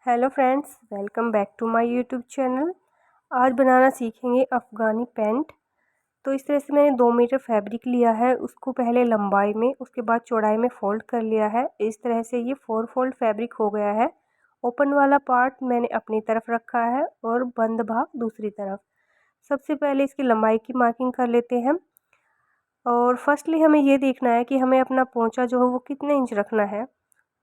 Hello friends, welcome back to my YouTube channel. आज बनाना सीखेंगे अफ़गानी पैंट। तो इस तरह से मैंने 2 मीटर फैब्रिक लिया है, उसको पहले लंबाई में उसके बाद चौड़ाई में फ़ोल्ड कर लिया है। इस तरह से ये 4 फोल्ड फैब्रिक हो गया है। ओपन वाला पार्ट मैंने अपनी तरफ रखा है और बंद भाग दूसरी तरफ। सबसे पहले इसकी लंबाई की मार्किंग कर लेते हैं। और फर्स्टली हमें ये देखना है कि हमें अपना पोंचा जो है वो कितने इंच रखना है।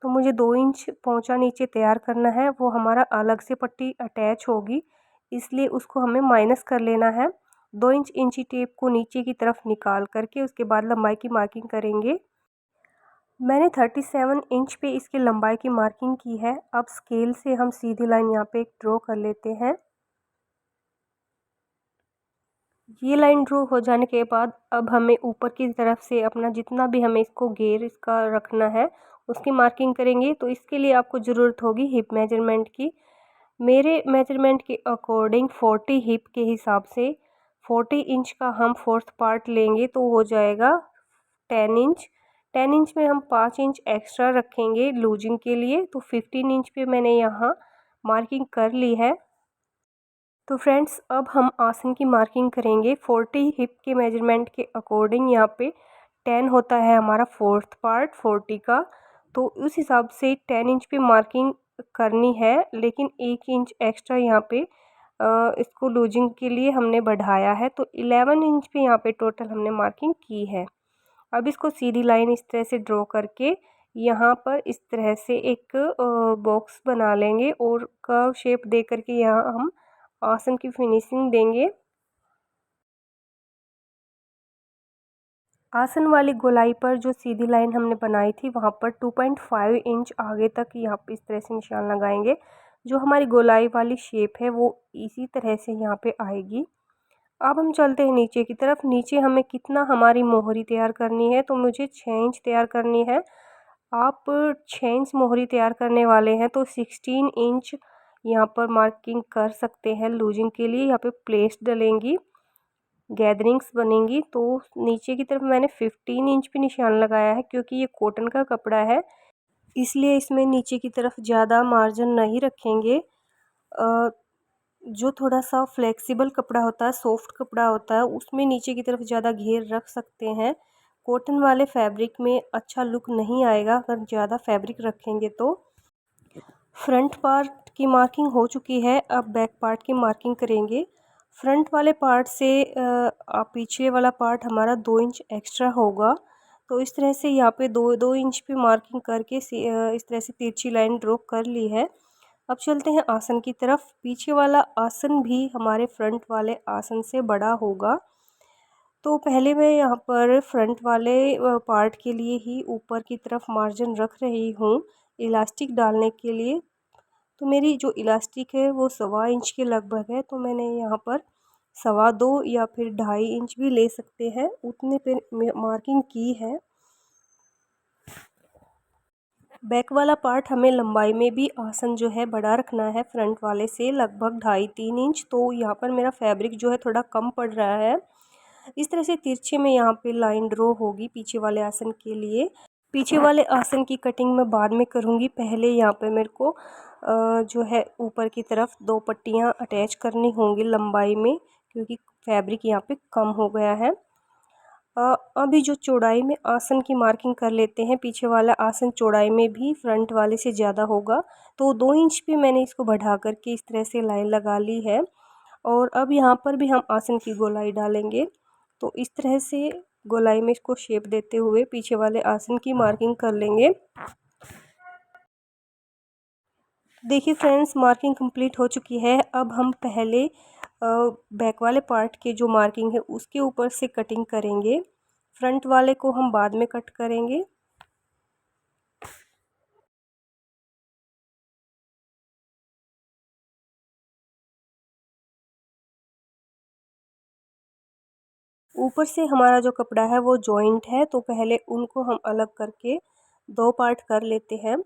तो मुझे 2 इंच पोंचा नीचे तैयार करना है, वो हमारा अलग से पट्टी अटैच होगी, इसलिए उसको हमें माइनस कर लेना है। 2 इंच इंची टेप को नीचे की तरफ निकाल करके उसके बाद लंबाई की मार्किंग करेंगे। मैंने 37 इंच पे इसकी लंबाई की मार्किंग की है। अब स्केल से हम सीधी लाइन यहाँ पे एक ड्रॉ कर लेते हैं। ये लाइन ड्रॉ हो जाने के बाद अब हमें ऊपर की तरफ से अपना जितना भी हमें इसको घेर इसका रखना है उसकी मार्किंग करेंगे। तो इसके लिए आपको ज़रूरत होगी हिप मेजरमेंट की। मेरे मेजरमेंट के अकॉर्डिंग 40 हिप के हिसाब से 40 इंच का हम फोर्थ पार्ट लेंगे तो हो जाएगा 10 इंच। 10 इंच में हम 5 इंच एक्स्ट्रा रखेंगे लूजिंग के लिए, तो 15 इंच पे मैंने यहाँ मार्किंग कर ली है। तो फ्रेंड्स अब हम आसन की मार्किंग करेंगे 40 हिप के मेजरमेंट के अकॉर्डिंग। यहाँ पे 10 होता है हमारा फोर्थ पार्ट 40 का, तो उस हिसाब से 10 इंच पे मार्किंग करनी है, लेकिन 1 इंच एक्स्ट्रा यहाँ पे इसको लूजिंग के लिए हमने बढ़ाया है, तो 11 इंच पे यहाँ पे टोटल हमने मार्किंग की है। अब इसको सीधी लाइन इस तरह से ड्रॉ करके यहाँ पर इस तरह से एक बॉक्स बना लेंगे और कर्व शेप दे करके यहाँ हम आसन की फिनिशिंग देंगे। आसन वाली गोलाई पर जो सीधी लाइन हमने बनाई थी वहाँ पर 2.5 इंच आगे तक यहाँ पे इस तरह से निशान लगाएंगे। जो हमारी गोलाई वाली शेप है वो इसी तरह से यहाँ पे आएगी। अब हम चलते हैं नीचे की तरफ। नीचे हमें कितना हमारी मोहरी तैयार करनी है, तो मुझे 6 इंच तैयार करनी है। आप 6 इंच मोहरी तैयार करने वाले हैं तो 16 इंच यहाँ पर मार्किंग कर सकते हैं लूजिंग के लिए। यहाँ पे प्लेट्स डलेंगी, गैदरिंग्स बनेंगी। तो नीचे की तरफ मैंने 15 इंच पे निशान लगाया है, क्योंकि ये कॉटन का कपड़ा है इसलिए इसमें नीचे की तरफ ज़्यादा मार्जिन नहीं रखेंगे। जो थोड़ा सा फ्लेक्सिबल कपड़ा होता है, सॉफ्ट कपड़ा होता है, उसमें नीचे की तरफ ज़्यादा घेर रख सकते हैं। कॉटन वाले फैब्रिक में अच्छा लुक नहीं आएगा अगर ज़्यादा फैब्रिक रखेंगे तो। फ्रंट पार्ट की मार्किंग हो चुकी है, अब बैक पार्ट की मार्किंग करेंगे। फ्रंट वाले पार्ट से पीछे वाला पार्ट हमारा 2 इंच एक्स्ट्रा होगा, तो इस तरह से यहाँ पे 2-2 इंच पे मार्किंग करके इस तरह से तिरछी लाइन ड्रॉ कर ली है। अब चलते हैं आसन की तरफ। पीछे वाला आसन भी हमारे फ्रंट वाले आसन से बड़ा होगा, तो पहले मैं यहाँ पर फ्रंट वाले पार्ट के लिए ही ऊपर की तरफ मार्जिन रख रही हूँ इलास्टिक डालने के लिए। तो मेरी जो इलास्टिक है वो 1.25 इंच के लगभग है, तो मैंने यहाँ पर 2.25 या फिर 2.5 इंच भी ले सकते हैं, उतने पे मार्किंग की है। बैक वाला पार्ट हमें लंबाई में भी आसन जो है बड़ा रखना है, फ्रंट वाले से लगभग 2.5-3 इंच। तो यहाँ पर मेरा फैब्रिक जो है थोड़ा कम पड़ रहा है। इस तरह से तिरछे में यहाँ पे लाइन ड्रॉ होगी पीछे वाले आसन के लिए। पीछे वाले आसन की कटिंग मैं बाद में करूँगी, पहले यहाँ पे मेरे को जो है ऊपर की तरफ 2 पट्टियाँ अटैच करनी होंगी लंबाई में, क्योंकि फैब्रिक यहाँ पे कम हो गया है। अभी जो चौड़ाई में आसन की मार्किंग कर लेते हैं। पीछे वाला आसन चौड़ाई में भी फ्रंट वाले से ज़्यादा होगा, तो 2 इंच पे मैंने इसको बढ़ा करके इस तरह से लाइन लगा ली है। और अब यहाँ पर भी हम आसन की गोलाई डालेंगे, तो इस तरह से गोलाई में इसको शेप देते हुए पीछे वाले आसन की मार्किंग कर लेंगे। देखिए फ्रेंड्स, मार्किंग कंप्लीट हो चुकी है। अब हम पहले बैक वाले पार्ट के जो मार्किंग है उसके ऊपर से कटिंग करेंगे, फ्रंट वाले को हम बाद में कट करेंगे। ऊपर से हमारा जो कपड़ा है वो जॉइंट है, तो पहले उनको हम अलग करके 2 पार्ट कर लेते हैं।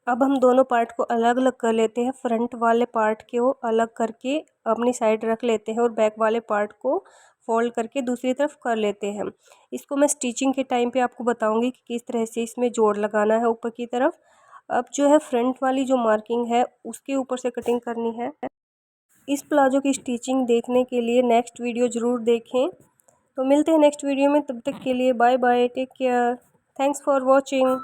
अब हम दोनों पार्ट को अलग अलग कर लेते हैं। फ्रंट वाले पार्ट को अलग करके अपनी साइड रख लेते हैं और बैक वाले पार्ट को फोल्ड करके दूसरी तरफ कर लेते हैं। इसको मैं स्टिचिंग के टाइम पे आपको बताऊंगी कि किस तरह से इसमें जोड़ लगाना है ऊपर की तरफ। अब जो है फ्रंट वाली जो मार्किंग है उसके ऊपर से कटिंग करनी है। इस प्लाजो की स्टिचिंग देखने के लिए नेक्स्ट वीडियो ज़रूर देखें। तो मिलते हैं नेक्स्ट वीडियो में, तब तक के लिए bye bye, take care, thanks for watching.